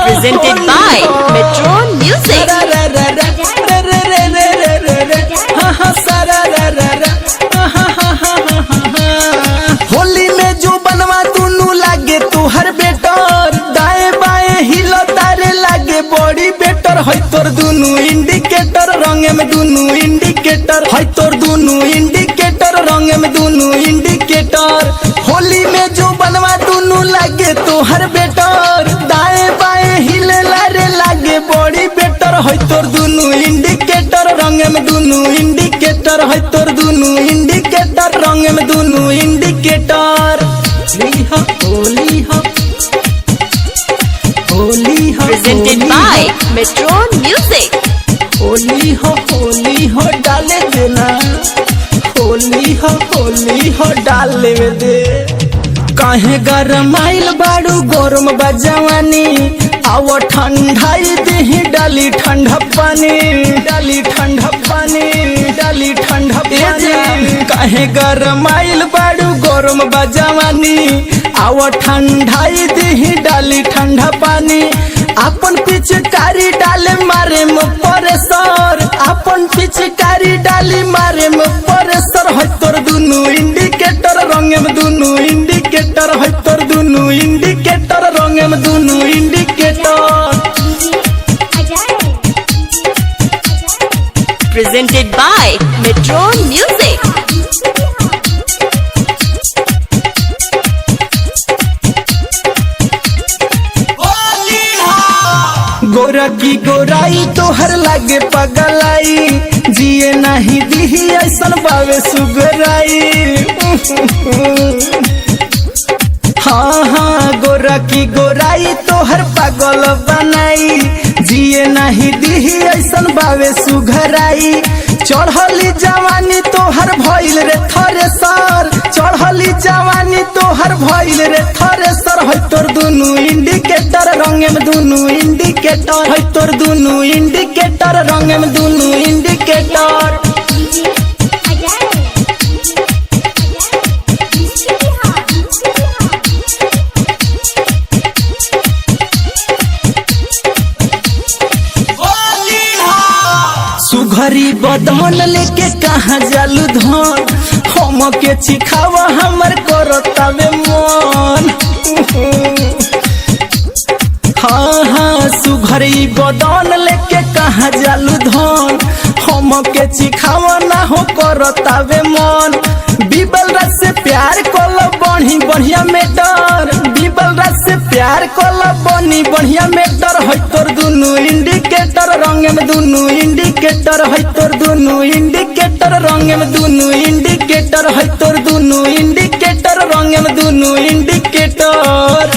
Presented by Metron Music. Holi में जो बनवा दुनू लागे तुहर बेटर, दाएं बाएं हिलो तारे लागे बड़ी बेटर। है तोर दुनू इंडिकेटर रंग में दुनू इंडिकेटर, है तोर दुनू इंडिकेटर रंग में दुनू इंडिकेटर। होली में जो बनवा दुनू लागे तुहर बेटर, दाएं बाएं हिले लारे लागे बड़ी बेटर। है तोर दुनू इंडिकेटर रंग में दुनू इंडिकेटर, है तोर दुनू इंडिकेटर रंग में दुनू इंडिकेटर। होली हो Presented by Metron Music. Holi हो डाले देना, होली हो डाले दे। काहे गरमाइल बाड़ू गरम बजवानी, आओ ठंडाई देही डाली ठंडा पानी, डाली ठंडा पानी, डाली ठंडा पानी। काहे गरमाइल बाड़ू गरम बजवानी, आओ ठंडाई देही डाली ठंडा पानी। अपन पिचकारी डाले मारे में परेसर, अपन पिचकारी डाली मारे में परेसर। है तोर दुनू इंडिकेटर रंग में दुनू इंडिकेटर, है तोर दुनू इंडिकेटर रंग में दुनू indicator. Presented by Metron Music. गोरा की गोराई तोहर लागे पगलाई, जिए नहीं दिही ऐसन बावे सुगराई। हाँ गोरा की गोराई तोहर पागल बनाई, जिए नहीं दिही ऐसन बावे सुघराई। चढ़ली जवानी तोहर भइल रे थरेसर, चढ़ली जवानी तोहर भइल रे थरेसर। है तोर दुनू इंडिकेटर रंग में दुनू इंडिकेटर, है तोर दुनू इंडिकेटर रंग में दुनू इंडिकेटर। सुघरी बदन लेके कहाँ जालू धन, हम के चिखावा हमर करतावे मन। हाँ सुघरी बदन लेके कहाँ जालू धन, हम के चिखावा ना हो करतावे मन। बीबल रात से प्यार कोला बढ़ी बढ़िया मेटर, बीबल रात से प्यार कोला बनी बढ़िया मेटर। है तोर दुनू इंडिकेटर रंग में दुनू इंडिकेटर, है तोर दुनू इंडिकेटर रंग में दुनू इंडिकेटर, है तोर दुनू इंडिकेटर रंग में दुनू इंडिकेटर।